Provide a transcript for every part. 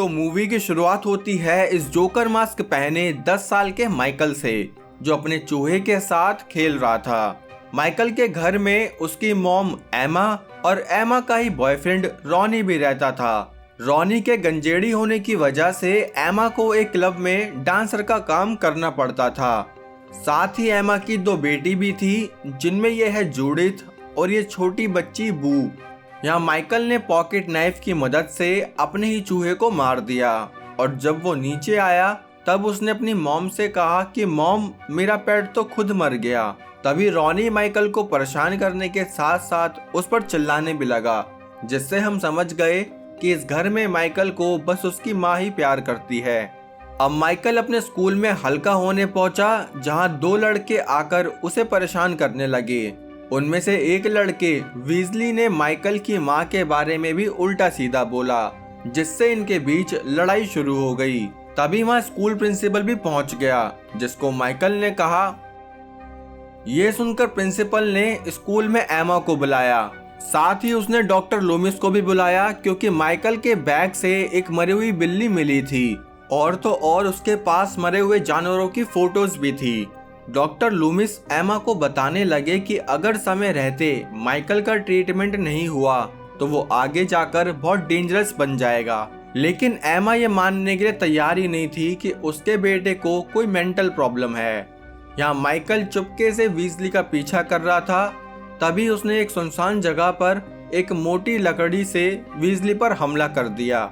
तो मूवी की शुरुआत होती है इस जोकर मास्क पहने 10 साल के माइकल से, जो अपने चूहे के साथ खेल रहा था। माइकल के घर में उसकी मॉम एमा और एमा का ही बॉयफ्रेंड रॉनी भी रहता था। रॉनी के गंजेड़ी होने की वजह से एमा को एक क्लब में डांसर का काम करना पड़ता था। साथ ही एमा की 2 बेटी भी थी, जिनमें यह है जूडिथ और ये छोटी बच्ची बू। यहाँ माइकल ने पॉकेट नाइफ की मदद से अपने ही चूहे को मार दिया और जब वो नीचे आया तब उसने अपनी मॉम से कहा कि मॉम, मेरा पेट तो खुद मर गया। तभी रॉनी माइकल को परेशान करने के साथ साथ उस पर चिल्लाने भी लगा, जिससे हम समझ गए कि इस घर में माइकल को बस उसकी माँ ही प्यार करती है। अब माइकल अपने स्कूल में हल्का होने पहुंचा, जहां 2 लड़के आकर उसे परेशान करने लगे। उनमें से एक लड़के वीजली ने माइकल की मां के बारे में भी उल्टा सीधा बोला, जिससे इनके बीच लड़ाई शुरू हो गई। तभी वहां स्कूल प्रिंसिपल भी पहुंच गया, जिसको माइकल ने कहा। ये सुनकर प्रिंसिपल ने स्कूल में एमा को बुलाया। साथ ही उसने डॉक्टर लूमिस को भी बुलाया, क्योंकि माइकल के बैग से एक मरी हुई बिल्ली मिली थी और तो और उसके पास मरे हुए जानवरों की फोटोज भी थी। डॉक्टर लूमिस एमा को बताने लगे कि अगर समय रहते माइकल का ट्रीटमेंट नहीं हुआ तो वो आगे जाकर बहुत डेंजरस बन जाएगा। लेकिन एमा ये मानने के लिए तैयार ही नहीं थी कि उसके बेटे को कोई मेंटल प्रॉब्लम है। यहाँ माइकल चुपके से वीजली का पीछा कर रहा था। तभी उसने एक सुनसान जगह पर एक मोटी लकड़ी से वीजली पर हमला कर दिया।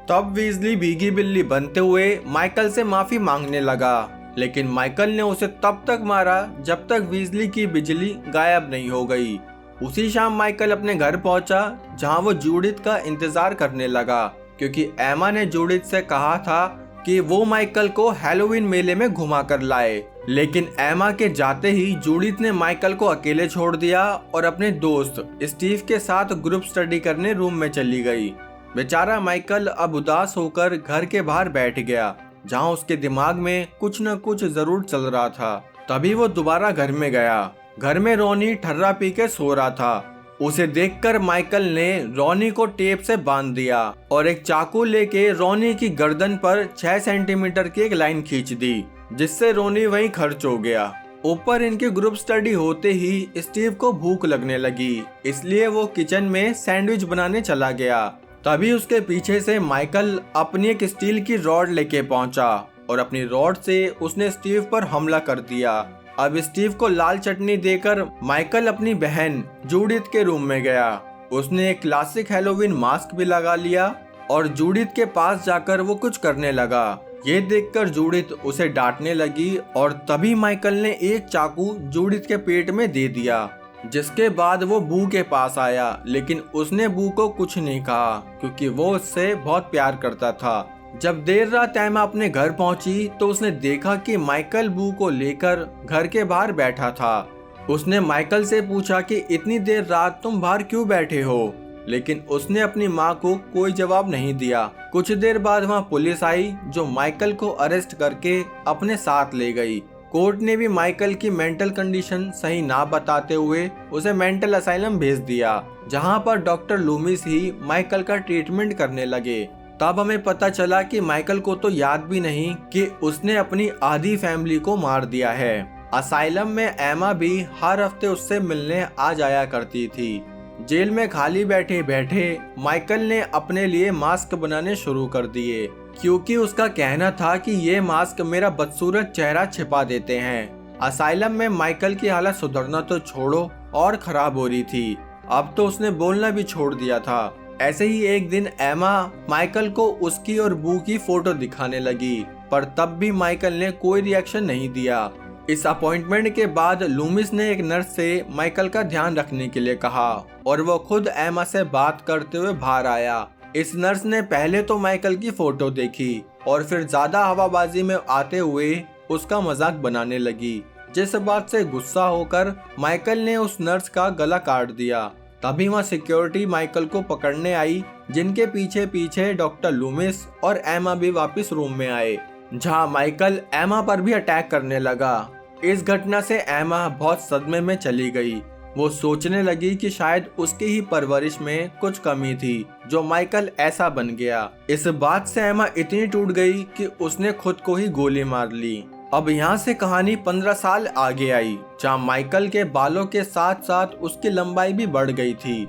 तब वीजली भीगी बिल्ली बनते हुए माइकल से माफी मांगने लगा, लेकिन माइकल ने उसे तब तक मारा जब तक वीजली की बिजली गायब नहीं हो गई। उसी शाम माइकल अपने घर पहुंचा, जहां वो जूडिथ का इंतजार करने लगा, क्योंकि एमा ने जूडिथ से कहा था कि वो माइकल को हैलोवीन मेले में घुमा कर लाए। लेकिन एमा के जाते ही जूडिथ ने माइकल को अकेले छोड़ दिया और अपने दोस्त स्टीव के साथ ग्रुप स्टडी करने रूम में चली गई। बेचारा माइकल अब उदास होकर घर के बाहर बैठ गया, जहां उसके दिमाग में कुछ न कुछ जरूर चल रहा था। तभी वो दोबारा घर में गया। घर में रॉनी ठर्रा पी के सो रहा था। उसे देखकर माइकल ने रॉनी को टेप से बांध दिया और एक चाकू लेके रॉनी की गर्दन पर 6 सेंटीमीटर की एक लाइन खींच दी, जिससे रॉनी वहीं खर्च हो गया। ऊपर इनकी ग्रुप स्टडी होते ही स्टीव को भूख लगने लगी, इसलिए वो किचन में सैंडविच बनाने चला गया। तभी उसके पीछे से माइकल अपनी एक स्टील की रॉड लेके पहुंचा और अपनी रॉड से उसने स्टीव पर हमला कर दिया। अब स्टीव को लाल चटनी देकर माइकल अपनी बहन जूडिथ के रूम में गया। उसने एक क्लासिक हैलोवीन मास्क भी लगा लिया और जूडिथ के पास जाकर वो कुछ करने लगा। ये देखकर जूडिथ उसे डांटने लगी और तभी माइकल ने एक चाकू जूडिथ के पेट में दे दिया, जिसके बाद वो बू के पास आया। लेकिन उसने बू को कुछ नहीं कहा, क्योंकि वो उससे बहुत प्यार करता था। जब देर रात एमा अपने घर पहुंची तो उसने देखा कि माइकल बू को लेकर घर के बाहर बैठा था। उसने माइकल से पूछा कि इतनी देर रात तुम बाहर क्यों बैठे हो, लेकिन उसने अपनी माँ को कोई जवाब नहीं दिया। कुछ देर बाद वहाँ पुलिस आई, जो माइकल को अरेस्ट करके अपने साथ ले गई। कोर्ट ने भी माइकल की मेंटल कंडीशन सही ना बताते हुए उसे मेंटल असाइलम भेज दिया, जहां पर डॉक्टर लूमिस ही माइकल का ट्रीटमेंट करने लगे। तब हमें पता चला कि माइकल को तो याद भी नहीं कि उसने अपनी आधी फैमिली को मार दिया है। असाइलम में एमा भी हर हफ्ते उससे मिलने आ जाया करती थी। जेल में खाली बैठे बैठे माइकल ने अपने लिए मास्क बनाने शुरू कर दिए, क्योंकि उसका कहना था कि ये मास्क मेरा बदसूरत चेहरा छिपा देते हैं। असाइलम में माइकल की हालत सुधरना तो छोड़ो और खराब हो रही थी। अब तो उसने बोलना भी छोड़ दिया था। ऐसे ही एक दिन एमा माइकल को उसकी और बू की फोटो दिखाने लगी, पर तब भी माइकल ने कोई रिएक्शन नहीं दिया। इस अपॉइंटमेंट के बाद लूमिस ने एक नर्स से माइकल का ध्यान रखने के लिए कहा और वो खुद एमा से बात करते हुए बाहर आया। इस नर्स ने पहले तो माइकल की फोटो देखी और फिर ज्यादा हवाबाजी में आते हुए उसका मजाक बनाने लगी, जिस बात से गुस्सा होकर माइकल ने उस नर्स का गला काट दिया। तभी वहाँ सिक्योरिटी माइकल को पकड़ने आई, जिनके पीछे पीछे डॉक्टर लूमिस और एमा भी वापस रूम में आए, जहाँ माइकल एमा पर भी अटैक करने लगा। इस घटना से एमा बहुत सदमे में चली गई। वो सोचने लगी कि शायद उसकी ही परवरिश में कुछ कमी थी जो माइकल ऐसा बन गया। इस बात से एमा इतनी टूट गई कि उसने खुद को ही गोली मार ली। अब यहाँ से कहानी 15 साल आगे आई, जहाँ माइकल के बालों के साथ साथ उसकी लंबाई भी बढ़ गई थी।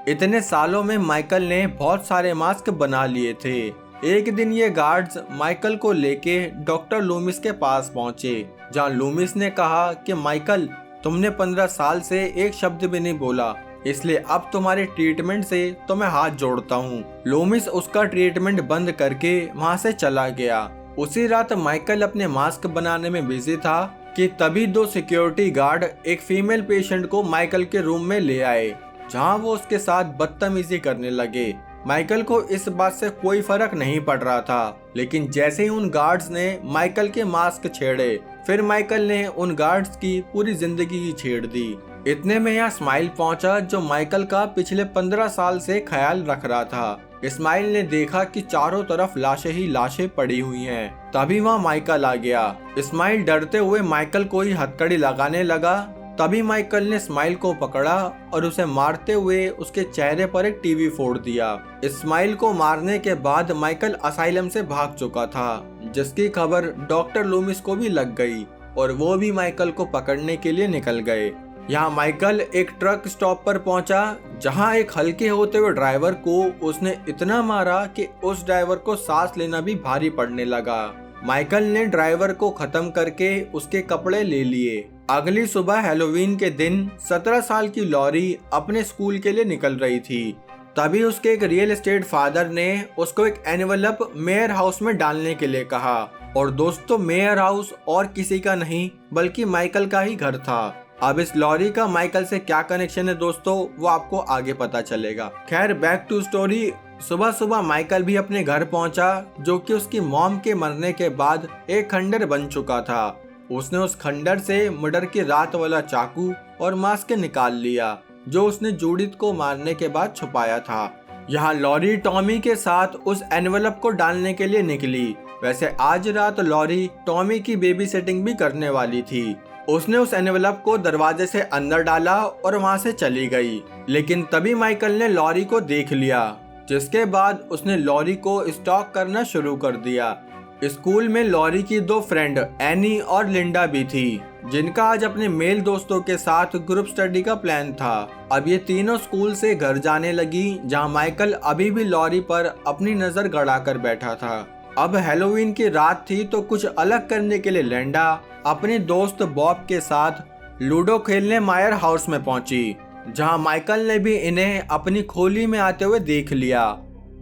इतने सालों में माइकल ने बहुत सारे मास्क बना लिए थे। एक दिन ये गार्ड्स माइकल को लेके डॉक्टर लूमिस के पास पहुंचे, जहाँ लूमिस ने कहा कि माइकल, तुमने 15 साल से एक शब्द भी नहीं बोला, इसलिए अब तुम्हारे ट्रीटमेंट से तो मैं हाथ जोड़ता हूँ। लूमिस उसका ट्रीटमेंट बंद करके वहाँ से चला गया। उसी रात माइकल अपने मास्क बनाने में बिजी था कि तभी 2 सिक्योरिटी गार्ड एक फीमेल पेशेंट को माइकल के रूम में ले आए, जहाँ वो उसके साथ बदतमीजी करने लगे। माइकल को इस बात से कोई फर्क नहीं पड़ रहा था, लेकिन जैसे ही उन गार्ड्स ने माइकल के मास्क छेड़े, फिर माइकल ने उन गार्ड्स की पूरी जिंदगी ही छेड़ दी। इतने में यहाँ स्माइल पहुंचा, जो माइकल का पिछले 15 साल से ख्याल रख रहा था। इस्माइल ने देखा कि चारों तरफ लाशें ही लाशें पड़ी हुई हैं। तभी वहाँ माइकल आ गया। इस्माइल डरते हुए माइकल को ही हथकड़ी लगाने लगा। तभी माइकल ने इस्माइल को पकड़ा और उसे मारते हुए उसके चेहरे पर एक टीवी फोड़ दिया। इस्माइल को मारने के बाद माइकल असाइलम से भाग चुका था, जिसकी खबर डॉक्टर लूमिस को भी लग गई और वो भी माइकल को पकड़ने के लिए निकल गए। यहाँ माइकल एक ट्रक स्टॉप पर पहुंचा, जहां एक हल्के होते हुए ड्राइवर को उसने इतना मारा कि उस ड्राइवर को सांस लेना भी भारी पड़ने लगा। माइकल ने ड्राइवर को खत्म करके उसके कपड़े ले लिए। अगली सुबह हैलोवीन के दिन 17 साल की लॉरी अपने स्कूल के लिए निकल रही थी। तभी उसके एक रियल एस्टेट फादर ने उसको एक एनवेलप मेयर हाउस में डालने के लिए कहा। और दोस्तों, मेयर हाउस और किसी का नहीं बल्कि माइकल का ही घर था। अब इस लॉरी का माइकल से क्या कनेक्शन है दोस्तों, वो आपको आगे पता चलेगा। खैर, बैक टू स्टोरी। सुबह सुबह माइकल भी अपने घर पहुंचा, जो कि उसकी मॉम के मरने के बाद एक खंडर बन चुका था। उसने उस खंडर से मर्डर की रात वाला चाकू और मास्क निकाल लिया, जो उसने जूडिथ को मारने के बाद छुपाया था। यहाँ लॉरी टॉमी के साथ उस एनवेलप को डालने के लिए निकली। वैसे आज रात लॉरी टॉमी की बेबी सिटिंग भी करने वाली थी। उसने उस एनवेलप को दरवाजे से अंदर डाला और वहां से चली गई। लेकिन तभी माइकल ने लॉरी को देख लिया, जिसके बाद उसने लॉरी को स्टॉक करना शुरू कर दिया। स्कूल में लॉरी की 2 फ्रेंड एनी और लिंडा भी थी, जिनका आज अपने मेल दोस्तों के साथ ग्रुप स्टडी का प्लान था। अब ये तीनों स्कूल से घर जाने लगी, जहां माइकल अभी भी लॉरी पर अपनी नजर गड़ा कर बैठा था। अब हैलोवीन की रात थी, तो कुछ अलग करने के लिए लिंडा अपने दोस्त बॉब के साथ लूडो खेलने मायर हाउस में पहुंची, जहां माइकल ने भी इन्हें अपनी खोली में आते हुए देख लिया।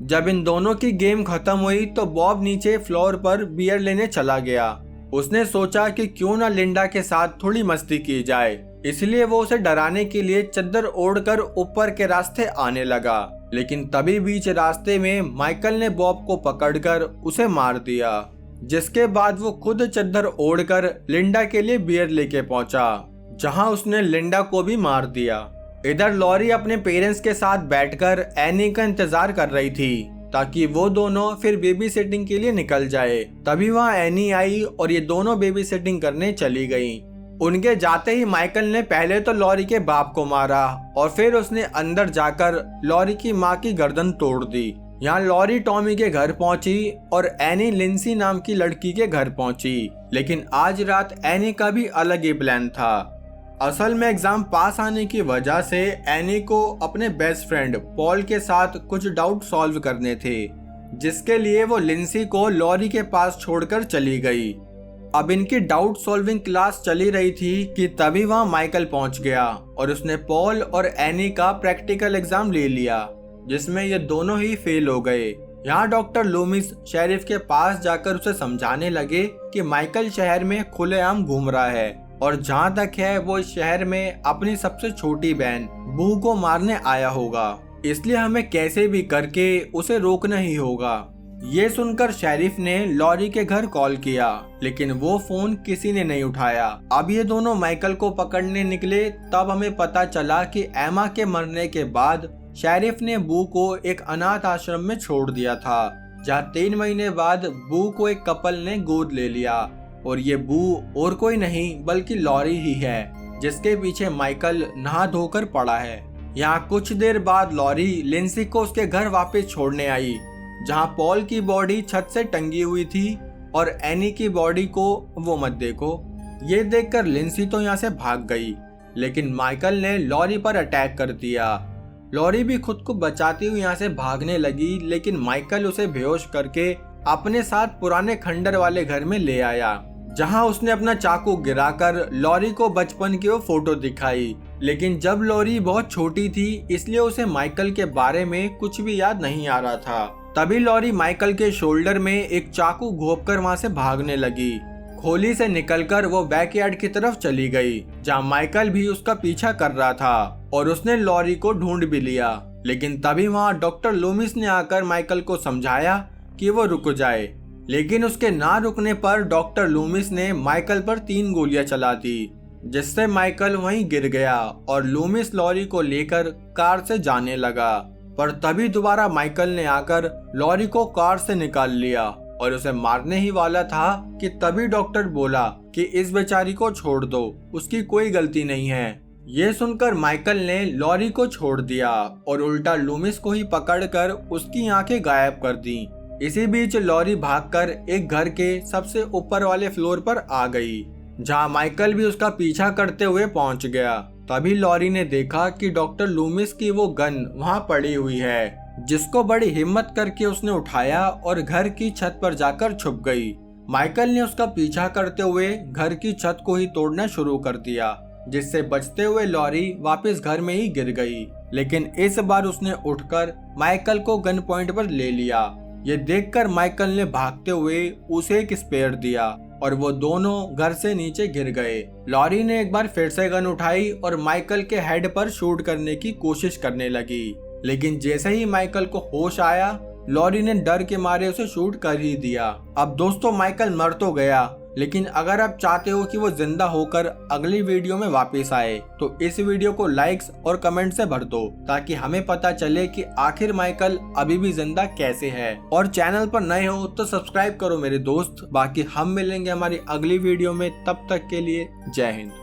जब इन दोनों की गेम खत्म हुई तो बॉब नीचे फ्लोर पर बियर लेने चला गया। उसने सोचा कि क्यों ना लिंडा के साथ थोड़ी मस्ती की जाए, इसलिए वो उसे डराने के लिए चद्दर ओढ़कर ऊपर के रास्ते आने लगा। लेकिन तभी बीच रास्ते में माइकल ने बॉब को पकड़कर उसे मार दिया, जिसके बाद वो खुद चद्दर ओढ़कर लिंडा के लिए बियर लेके पहुंचा, जहां उसने लिंडा को भी मार दिया। इधर लॉरी अपने पेरेंट्स के साथ बैठकर एनी का इंतजार कर रही थी, ताकि वो दोनों फिर बेबी सिटिंग के लिए निकल जाए। तभी वहाँ एनी आई और ये दोनों बेबी सिटिंग करने चली गई। उनके जाते ही माइकल ने पहले तो लॉरी के बाप को मारा और फिर उसने अंदर जाकर लॉरी की माँ की गर्दन तोड़ दी। यहाँ लॉरी टॉमी के घर पहुंची और एनी लिंसी नाम की लड़की के घर पहुंची। लेकिन आज रात एनी का भी अलग ही प्लान था। असल में एग्जाम पास आने की वजह से एनी को अपने बेस्ट फ्रेंड पॉल के साथ कुछ डाउट सॉल्व करने थे, जिसके लिए वो लिंसी को लॉरी के पास छोड़कर चली गई। अब इनकी डाउट सॉल्विंग क्लास चली रही थी कि तभी वहाँ माइकल पहुंच गया और उसने पॉल और एनी का प्रैक्टिकल एग्जाम ले लिया, जिसमें ये दोनों ही फेल हो गए। यहाँ डॉक्टर लूमिस शेरिफ के पास जाकर उसे समझाने लगे कि माइकल शहर में खुलेआम घूम रहा है और जहाँ तक है वो इस शहर में अपनी सबसे छोटी बहन बू को मारने आया होगा, इसलिए हमें कैसे भी करके उसे रोकना ही होगा। ये सुनकर शेरिफ ने लॉरी के घर कॉल किया, लेकिन वो फोन किसी ने नहीं उठाया। अब ये दोनों माइकल को पकड़ने निकले। तब हमें पता चला कि एमा के मरने के बाद शेरिफ ने बू को एक अनाथ आश्रम में छोड़ दिया था, जहाँ 3 महीने बाद बू को एक कपल ने गोद ले लिया और ये बू और कोई नहीं बल्कि लॉरी ही है, जिसके पीछे माइकल नहा धोकर पड़ा है। यहाँ कुछ देर बाद लॉरी लिंसी को उसके घर वापस छोड़ने आई, जहाँ पॉल की बॉडी छत से टंगी हुई थी और एनी की बॉडी को वो मत देखो। ये देखकर लिंसी तो यहाँ से भाग गई, लेकिन माइकल ने लॉरी पर अटैक कर दिया। लॉरी भी खुद को बचाती हुई यहाँ से भागने लगी, लेकिन माइकल उसे बेहोश करके अपने साथ पुराने खंडर वाले घर में ले आया, जहां उसने अपना चाकू गिराकर लॉरी को बचपन की वो फोटो दिखाई। लेकिन जब लॉरी बहुत छोटी थी, इसलिए उसे माइकल के बारे में कुछ भी याद नहीं आ रहा था। तभी लॉरी माइकल के शोल्डर में एक चाकू घोंपकर वहां से भागने लगी। खोली से निकलकर वो बैकयार्ड की तरफ चली गई, जहां माइकल भी उसका पीछा कर रहा था और उसने लॉरी को ढूंढ भी लिया। लेकिन तभी वहां डॉक्टर लूमिस ने आकर माइकल को समझाया कि वो रुक जाए, लेकिन उसके ना रुकने पर डॉक्टर लूमिस ने माइकल पर 3 गोलियां चला दी, जिससे माइकल वहीं गिर गया और लूमिस लॉरी को लेकर कार से जाने लगा। पर तभी दोबारा माइकल ने आकर लॉरी को कार से निकाल लिया और उसे मारने ही वाला था कि तभी डॉक्टर बोला कि इस बेचारी को छोड़ दो, उसकी कोई गलती नहीं है। ये सुनकर माइकल ने लॉरी को छोड़ दिया और उल्टा लूमिस को ही पकड़कर उसकी आंखें गायब कर दी। इसी बीच लॉरी भागकर एक घर के सबसे ऊपर वाले फ्लोर पर आ गई, जहां माइकल भी उसका पीछा करते हुए पहुंच गया। तभी लॉरी ने देखा कि डॉक्टर लूमिस की वो गन वहां पड़ी हुई है, जिसको बड़ी हिम्मत करके उसने उठाया और घर की छत पर जाकर छुप गई। माइकल ने उसका पीछा करते हुए घर की छत को ही तोड़ना शुरू कर दिया, जिससे बचते हुए लॉरी वापस घर में ही गिर गई। लेकिन इस बार उसने उठकर माइकल को गन पॉइंट पर ले लिया। ये देखकर माइकल ने भागते हुए उसे एक स्पेयर दिया और वो दोनों घर से नीचे गिर गए। लॉरी ने एक बार फिर से गन उठाई और माइकल के हेड पर शूट करने की कोशिश करने लगी, लेकिन जैसे ही माइकल को होश आया, लॉरी ने डर के मारे उसे शूट कर ही दिया। अब दोस्तों, माइकल मर तो गया, लेकिन अगर आप चाहते हो कि वो जिंदा होकर अगली वीडियो में वापस आए, तो इस वीडियो को लाइक्स और कमेंट से भर दो, ताकि हमें पता चले कि आखिर माइकल अभी भी जिंदा कैसे है। और चैनल पर नए हो तो सब्सक्राइब करो मेरे दोस्त। बाकी हम मिलेंगे हमारी अगली वीडियो में, तब तक के लिए जय हिंद।